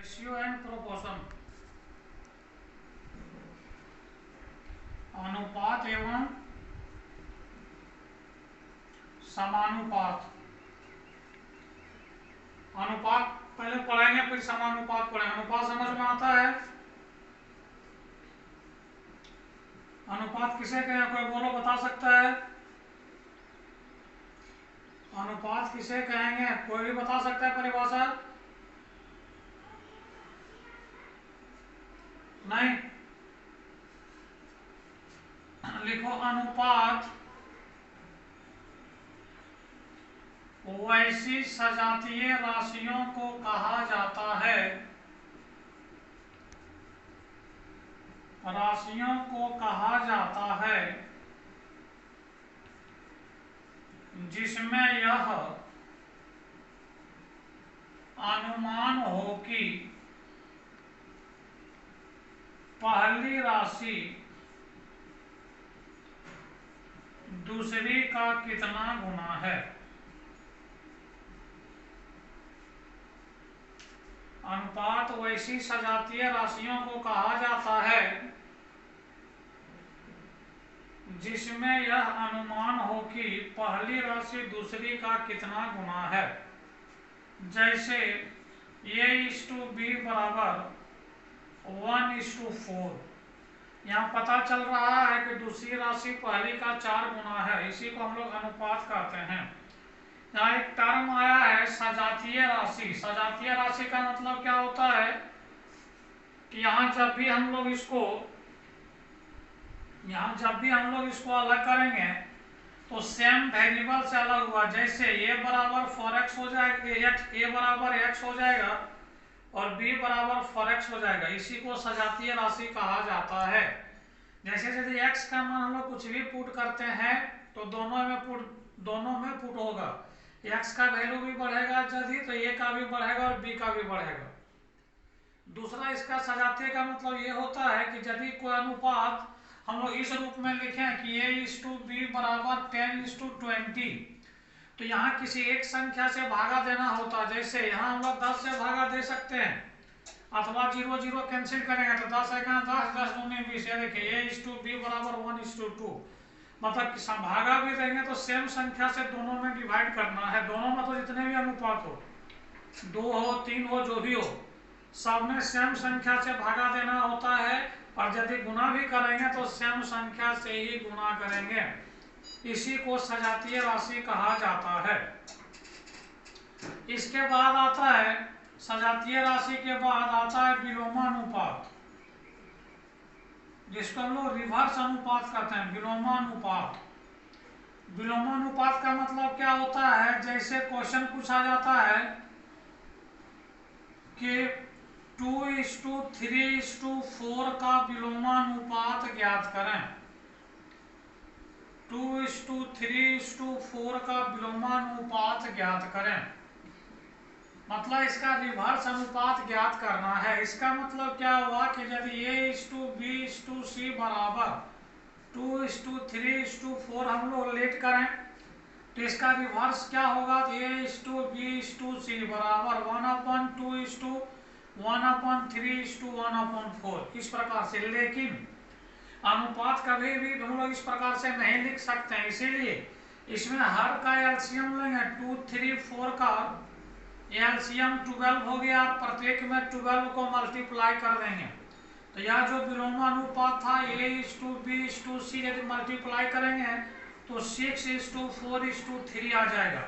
Ratio and proportion, अनुपात एवं समानुपात। अनुपात पहले पढ़ेंगे फिर समानुपात पढ़ेंगे। अनुपात समझ में आता है? अनुपात किसे कहें, कोई बोलो, बता सकता है? अनुपात किसे कहेंगे, कोई भी बता सकता है परिभाषा? नहीं? लिखो, अनुपात वैसी सजातीय राशियों को कहा जाता है, राशियों को कहा जाता है जिसमें यह अनुमान हो कि पहली राशि दूसरी का कितना गुना है। अनुपात वैसी सजातीय राशियों को कहा जाता है जिसमें यह अनुमान हो कि पहली राशि दूसरी का कितना गुना है। जैसे A/B बराबर 1:4। यहाँ पता चल रहा है कि दूसरी राशि पहली का 4 गुना है, इसी को हम लोग अनुपात कहते हैं। यहाँ एक टर्म आया है सजातीय राशि। सजातीय राशि का मतलब क्या होता है कि यहाँ जब भी हम लोग इसको अलग करेंगे तो सेम वेरिएबल से अलग हुआ। जैसे a बराबर 4x हो जाएगा, a बराबर x हो जाएगा और b बराबर 4x हो जाएगा। इसी को सजातीय राशि कहा जाता है। जैसे यदि x का मान हम लोग कुछ भी पुट करते हैं तो दोनों में पुट होगा। x का वैल्यू भी बढ़ेगा यदि तो a का भी बढ़ेगा और b का भी बढ़ेगा। दूसरा इसका सजातीय का मतलब ये होता है कि यदि कोई अनुपात हम लोग इस रूप में लिखें कि A/B बराबर 10:20, तो यहाँ किसी एक संख्या से भागा देना होता। जैसे यहाँ हम लोग 10 से भागा दे सकते हैं अथवा 0 0 कैंसिल करेंगे तो 10 है 10, 10 दूनी 20। ये देखिए A/B बराबर 1:2, मतलब भागा भी देंगे तो सेम संख्या से दोनों में डिवाइड करना है। दोनों में तो जितने भी अनुपात हो, 2 हो 3 हो जो भी हो, सब में सेम संख्या से भागा देना होता है। और यदि गुणा भी करेंगे तो सेम संख्या से ही गुणा करेंगे। इसी को सजातीय राशि कहा जाता है। इसके बाद आता है, सजातीय राशि के बाद आता है विलोमानुपात, जिसको हम लोग रिवर्स अनुपात कहते हैं। विलोमानुपात, विलोमानुपात का मतलब क्या होता है, जैसे क्वेश्चन पूछा जाता है कि 2:3:4 का विलोमानुपात ज्ञात करें। 2:3:4 का विलोमानुपात ज्ञात करें, मतलब इसका रिवर्स अनुपात ज्ञात करना है। इसका मतलब क्या हुआ कि यदि A/B/C बराबर 2:3:4 हम लोग लेट करें तो इसका रिवर्स क्या होगा, A/B/C बराबर 1/2:1/3:1/4, इस प्रकार से। लेकिन अनुपात कभी भी हम लोग इस प्रकार से नहीं लिख सकते हैं, इसीलिए इसमें हर का एलसीएम लेंगे। 2 3 4 का एलसीएम 12 हो गया, प्रत्येक में 12 को मल्टीप्लाई कर देंगे। तो यह जो विलोमानुपात था A/B/C, यदि मल्टीप्लाई करेंगे तो 6:4:3 आ जाएगा।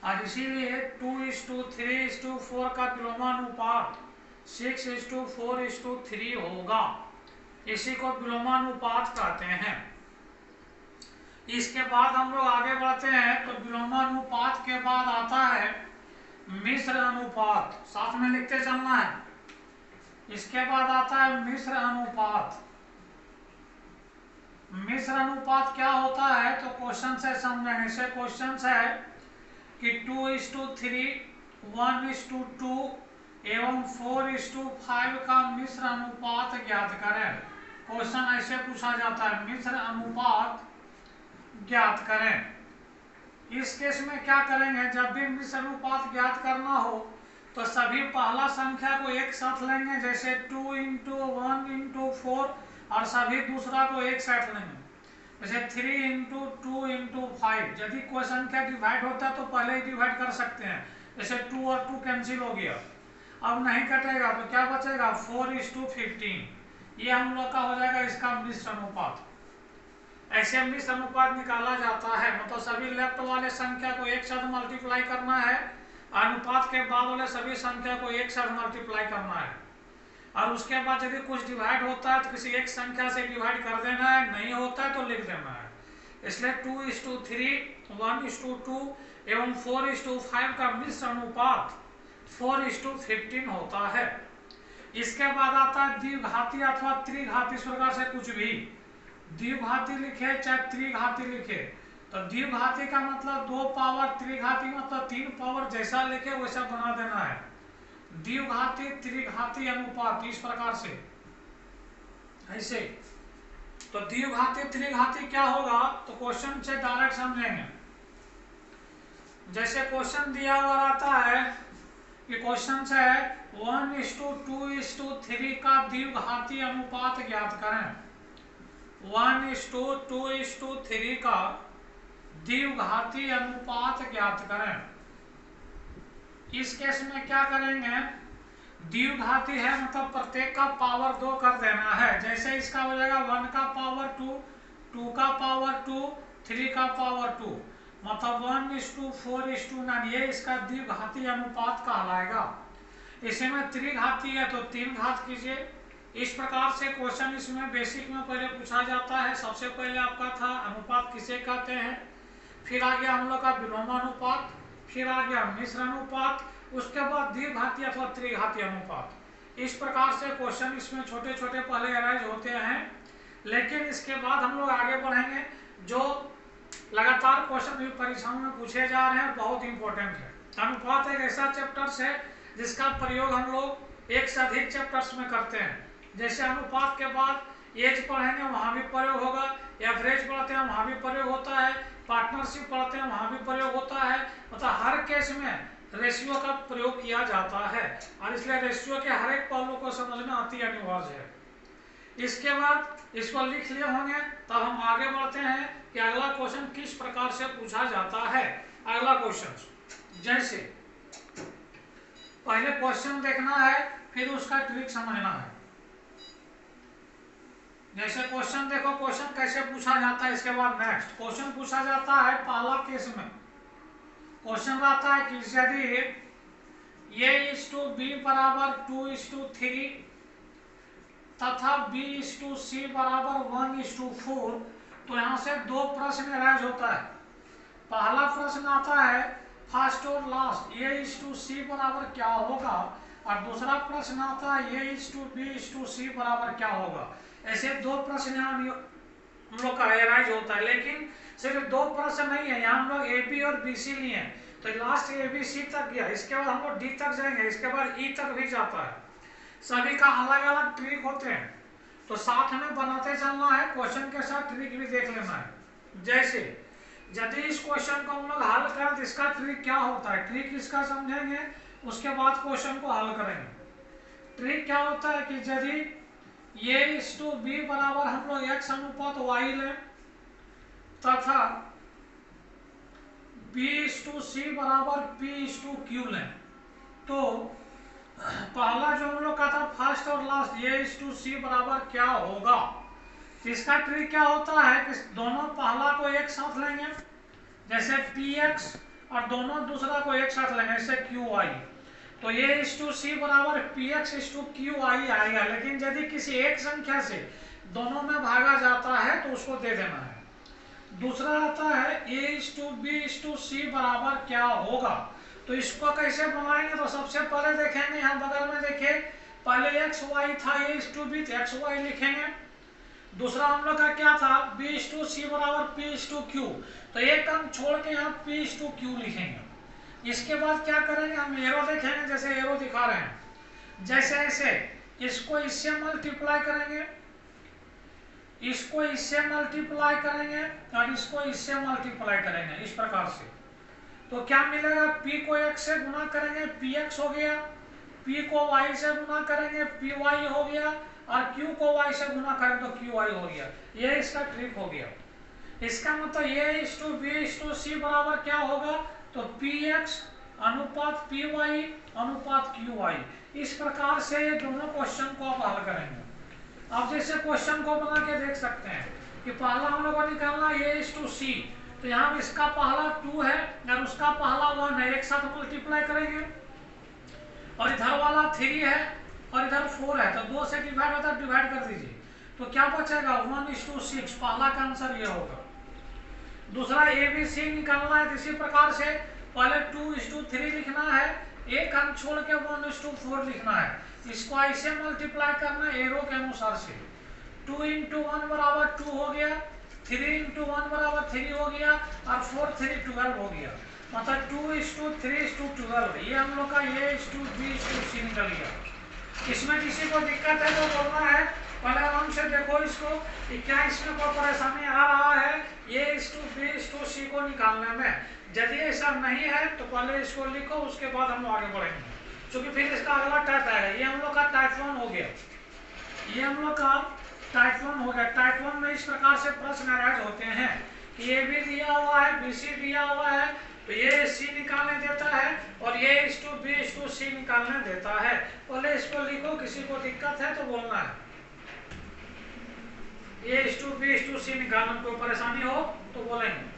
और इसीलिए 2:3:4 का विलोमानुपात 6:4:3 होगा। इसी को विलोमानुपात कहते हैं। इसके बाद हम लोग आगे बढ़ते हैं तो विलोमानुपात के बाद आता है मिश्र अनुपात, साथ में लिखते चलना है। इसके बाद आता है मिश्र अनुपात। मिश्र अनुपात क्या होता है तो क्वेश्चन से समझेंगे। इसे क्वेश्चन है कि 2:3, 1:2 एवं 4:5 का मिश्र अनुपात ज्ञात करें। क्वेश्चन ऐसे पूछा जाता है, मिश्र अनुपात ज्ञात करें। इस केस में क्या करेंगे, जब भी मिश्र अनुपात ज्ञात करना हो तो सभी पहला संख्या को एक साथ लेंगे, जैसे 2 इंटू 1 इंटू 4, और सभी दूसरा को एक साथ लेंगे, जैसे 3 इंटू 2 इंटू 5। यदि कोई संख्या डिवाइड होता है तो पहले ही डिवाइड कर सकते हैं, जैसे 2 और 2 कैंसिल हो गया, अब नहीं कटेगा तो क्या बचेगा 4:15। ये हम लोग का हो जाएगा इसका मिश्र अनुपात। ऐसे मिश्र अनुपात निकाला जाता है, मतलब सभी लेफ्ट वाले संख्या को एक साथ मल्टीप्लाई करना है, अनुपात के बाद वाले सभी संख्या को एक साथ मल्टीप्लाई करना है, और उसके बाद यदि कुछ डिवाइड होता है तो किसी एक संख्या से डिवाइड कर देना है, नहीं होता है तो लिख देना है। इसलिए 2:3, 1:2 एवं 4:5 का मिश्र अनुपात 4:15 होता है। इसके बाद आता है द्विघाती अथवा त्रिघाती, इस प्रकार से कुछ भी द्विघाती लिखे चाहे त्रिघाती लिखे, तो द्विघाती का मतलब 2 पावर, त्रिघाती मतलब 3 पावर, जैसा लिखे वैसा बना देना है। द्विघाती त्रिघाती अनुपात इस प्रकार से ऐसे। तो द्विघाती त्रिघाती क्या होगा, तो क्वेश्चन से डायरेक्ट समझेंगे। जैसे क्वेश्चन दिया हुआ रहता है कि क्वेश्चन से 1:2:3 का द्विघाती अनुपात ज्ञात करें। 1:2:3 का द्विघाती अनुपात ज्ञात करें। इस केस में क्या करेंगे, द्विघाती है मतलब प्रत्येक का पावर 2 कर देना है। जैसे इसका हो जाएगा 1 का पावर 2, 2 का पावर 2, 3 का पावर 2, मतलब 1:4:9, ये इसका द्विघाती अनुपात कहलाएगा। इसी में त्रिघाती है तो 3 घात कीजिए। इस प्रकार से क्वेश्चन इसमें बेसिक में पहले पूछा जाता है। सबसे पहले आपका था अनुपात किसे कहते हैं, फिर आ गया हम लोग का विलोमानुपात, फिर आ गया मिश्र अनुपात, उसके बाद द्विघाती अथवा त्रिघाती अनुपात। इस प्रकार से क्वेश्चन इसमें छोटे छोटे पहले अराइज होते हैं, लेकिन इसके बाद हम लोग आगे बढ़ेंगे। जो लगातार क्वेश्चन भी परीक्षाओं में पूछे जा रहे हैं, बहुत इंपॉर्टेंट है। अनुपात एक ऐसा चैप्टर्स है जिसका प्रयोग हम लोग एक से अधिक चैप्टर्स में करते हैं। जैसे अनुपात के बाद एज पढ़ेंगे, वहां भी प्रयोग होगा, एवरेज पढ़ते हैं वहां भी प्रयोग होता है, पार्टनरशिप पढ़ते हैं वहां भी प्रयोग होता है, मतलब हर केस में रेशियो का प्रयोग किया जाता है, और इसलिए रेशियो के हर एक पहलू को समझना अति अनिवार्य है। इसके बाद इसको लिख लिए होंगे, तब हम आगे बढ़ते हैं कि अगला क्वेश्चन किस प्रकार से पूछा जाता है। अगला क्वेश्चन, जैसे पहले क्वेश्चन देखना है, फिर उसका ट्रिक समझना है। जैसे क्वेश्चन देखो, क्वेश्चन कैसे पूछा जाता है, इसके बाद नेक्स्ट क्वेश्चन पूछा जाता है। पहला केस में क्वेश्चन रहता है कि यदि a:b बराबर 2:3 तथा b:c बराबर 1:4, तो यहाँ से दो प्रश्न अराइज होता है। पहला प्रश्न आता है फर्स्ट और लास्ट a:c बराबर क्या होगा, और दूसरा प्रश्न आता है a:b:c बराबर क्या होगा। ऐसे दो प्रश्न यहाँ हम लोग का अराइज होता है, लेकिन सिर्फ दो प्रश्न नहीं है, यहाँ हम लोग ए बी और बी सी लिए, तो लास्ट ए बी सी तक गया, इसके बाद हम लोग डी तक जाएंगे, इसके बाद ई तक भी जाता है। सभी का अलग अलग ट्रिक होते हैं, तो साथ में बनाते चलना है, क्वेश्चन के साथ ट्रिक भी देख लेना है। जैसे यदि इस क्वेश्चन को हम लोग हल करें तो इसका ट्रिक क्या होता है, ट्रिक इसका समझेंगे, उसके बाद क्वेश्चन को हल करेंगे। ट्रिक क्या होता है कि यदि a:b बराबर हम लोग x अनुपात y लें तथा b:c बराबर p:q लें, तो पहला जो हम लोग का था फर्स्ट और लास्ट a:c बराबर क्या होगा। इसका ट्रिक क्या होता है कि दोनों पहला को एक साथ लेंगे, जैसे px, और दोनों दूसरा को एक साथ लेंगे, जैसे qy, तो a:c बराबर px:qy आएगा। लेकिन यदि किसी एक संख्या से दोनों में भागा जाता है तो उसको दे देना है। दूसरा आता है a:b:c बराबर क्या होगा, तो इसको कैसे बनाएंगे, तो सबसे पहले देखेंगे यहाँ बगल में देखिए, पहले xy था a:b, xy लिखेंगे। दूसरा हम लोग का क्या था b:c बराबर p:q, तो एक अंक छोड़ के यहाँ p:q लिखेंगे। इसके बाद क्या करेंगे, हम एरो देखेंगे, जैसे एरो दिखा रहे हैं, जैसे ऐसे इसको इससे मल्टीप्लाई करेंगे, इसको इससे मल्टीप्लाई करेंगे, और इसको इससे मल्टीप्लाई करेंगे, इस प्रकार से। तो क्या मिलेगा, p को x से गुना करेंगे px हो गया, p को y से गुना करेंगे py हो गया, और q को y से गुना करें तो qy हो गया। ये इसका ट्रिक हो गया। इसका मतलब ये इस टू बी इस टू सी बराबर क्या होगा, तो px अनुपात py अनुपात qy। इस प्रकार से ये दोनों क्वेश्चन को आप हल करेंगे। अब जैसे क्वेश्चन को बना के देख सकते हैं कि पहला हम लोग को निकालना ए इस टू सी, तो यहाँ इसका पहला 2 है और उसका पहला 1 है, एक साथ मल्टीप्लाई करेंगे, और इधर वाला 3 है और इधर 4 है, तो 2 से डिवाइड होता है, डिवाइड कर दीजिए, तो क्या बचेगा 1:6। पहला का आंसर ये होगा। दूसरा ए बी सी निकालना है, इसी प्रकार से पहले 2:3 लिखना है, एक अंक छोड़ के 1:4 लिखना है। इसको ऐसे मल्टीप्लाई करना है एरो के अनुसार से। 2 × 1 बराबर 2 हो गया, 3 × 1 बराबर 3 हो गया, और 4 3 12 हो गया। मतलब 2:3:12 ये हम लोग का A:B:C निकल गया। इसमें किसी को दिक्कत है तो बोलना है, पहले आराम से देखो इसको कि क्या इसमें कोई परेशानी आ रहा है A:B:C को निकालने में। यदि ऐसा नहीं है तो पहले इसको लिखो, उसके बाद हम आगे बढ़ेंगे, क्योंकि फिर इसका अगला टाइप आएगा। ये हम लोग का टाइप 1 हो गया, ये हम लोग का टाइप 1 हो गया। टाइप 1 में इस प्रकार से प्रश्न अराइज होते हैं कि ए बी दिया हुआ है, बी सी दिया हुआ है, तो ये सी निकालने देता है और ये A:B:C निकालने देता है। पहले इसको लिखो, किसी को दिक्कत है तो बोलना है। A:B:C निकालने में कोई परेशानी हो तो बोलेंगे।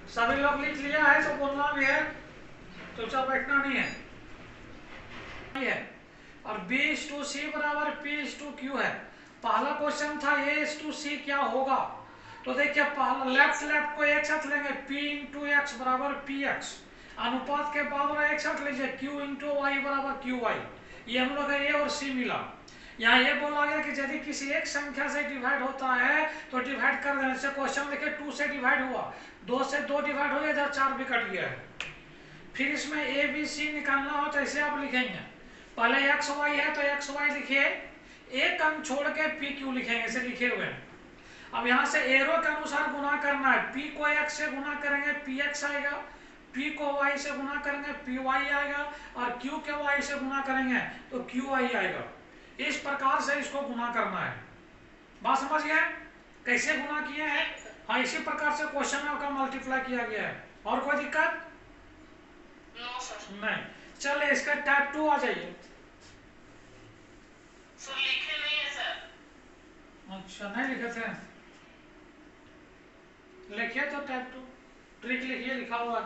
सभी लोग लिख लिया है तो बोलना भी है, तो सब बैठना नहीं है। और B:C बराबर P:Q है। पहला क्वेश्चन था A:C क्या होगा, तो देखिए पहला लेफ्ट को एक साथ लेंगे, P × x बराबर Px, अनुपात के बराबर एक साथ लीजिए Q × y बराबर Qy। ये हम लोग A और C मिला। यहाँ ये बोला गया कि यदि किसी एक संख्या से डिवाइड होता है तो डिवाइड कर देने से। क्वेश्चन देखिए 2 से डिवाइड हुआ, 2 से 2 डिवाइड हो गया, इधर 4 भी कट गया है। फिर इसमें ए बी सी निकालना हो तो ऐसे आप लिखेंगे, पहले एक्स वाई है तो एक्स वाई लिखिए, एक अंक छोड़ के पी क्यू लिखेंगे, ऐसे लिखे हुए हैं। अब यहाँ से एरो के अनुसार गुना करना है, पी को एक्स से गुना करेंगे पी एक्स आएगा, पी को वाई से गुना करेंगे पी वाई आएगा, और क्यू के वाई से गुना करेंगे तो क्यू वाई आएगा। इस प्रकार से इसको गुना करना है। बात समझ गए कैसे गुना किए हैं? हाँ, इसी प्रकार से क्वेश्चन में आपका मल्टीप्लाई किया गया है। और कोई दिक्कत नहीं। चलिए इसका टाइप 2 आ जाइए। सर लिखे नहीं है सर। अच्छा, नहीं लिखे थे, लिखिए तो टाइप 2 ट्रिक लिखिए, लिखा हुआ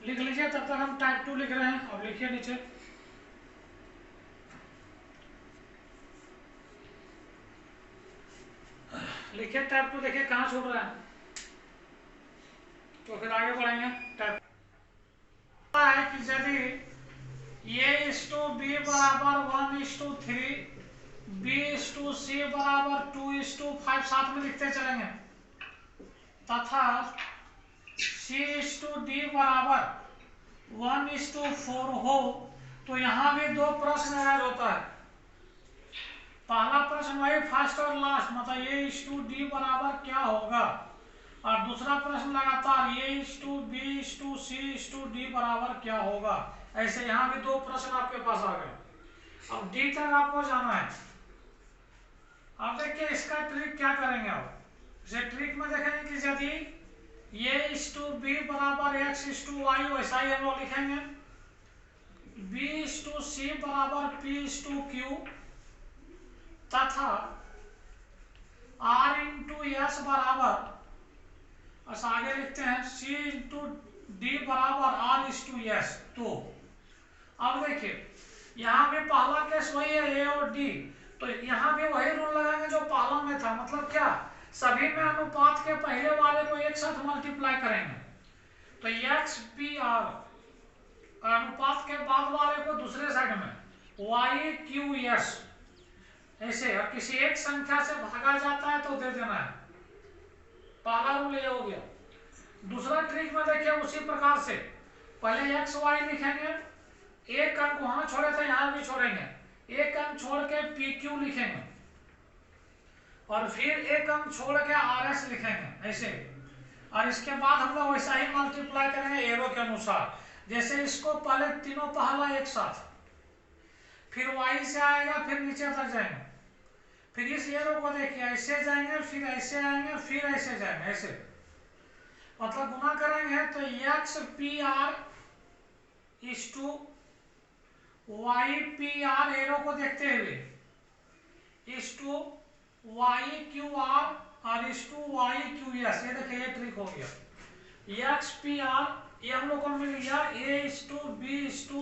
लिख लीजिए। तब तक हम टाइप 2 लिख रहे हैं। अब लिखिए नीचे, लिखिए टाइप 2। देखिए कहाँ छूट रहा है, तो फिर आगे बढ़ेंगे। टाइप है कि यदि A:B बराबर 1:3, B:C बराबर 2:5 साथ में लिखते चलेंगे, तथा C:D बराबर 1:4 हो, तो यहाँ भी 2 प्रश्न ऐड होता है। पहला प्रश्न वही फर्स्ट और लास्ट, मतलब A:D बराबर क्या होगा, और दूसरा प्रश्न लगातार A:B:C:D बराबर क्या होगा। ऐसे यहाँ भी 2 प्रश्न आपके पास आ गए। अब डी तक आपको जाना है। अब देखिए इसका ट्रिक क्या करेंगे। आप इसे ट्रिक में देखेंगे कि यदि A:B बराबर X:Y, वैसा ही हम लोग लिखेंगे। B:C बराबर P:Q, तथा R:S बराबर, बस आगे लिखते हैं C:D बराबर R:S। तो अब देखिए यहाँ भी पहला केस वही है A और D, तो यहाँ भी वही रूल लगाएंगे जो पहला में था। मतलब क्या, सभी में अनुपात के पहले वाले को एक साथ मल्टीप्लाई करेंगे, तो XPR, अनुपात के बाद वाले को दूसरे साइड में YQS, ऐसे। और किसी एक संख्या से भागा जाता है तो दे देना है। पहला रूल ये हो गया। दूसरा ट्रिक में देखिए उसी प्रकार से, पहले एक्स वाई लिखेंगे, एक अंक वहां छोड़े थे यहाँ भी छोड़ेंगे, एक अंक छोड़ के पी क्यू लिखेंगे, और फिर एक अंक छोड़ के RS लिखेंगे ऐसे, और इसके बाद हम लोग वैसा ही मल्टीप्लाई करेंगे एरो के अनुसार। जैसे इसको पहले तीनों पहला एक साथ, फिर y से आएगा, फिर नीचे तक जाएंगे, फिर इस एरो को देखिए ऐसे जाएंगे, फिर ऐसे आएंगे, फिर ऐसे जाएंगे, ऐसे मतलब गुना करेंगे तो XPR is to YPR arrow को देखते हुए इज टू YQR और इज टू YQS। ये देखिए ये ट्रिक हो गया। XPR ये हम लोग को मिल गया A is to B is to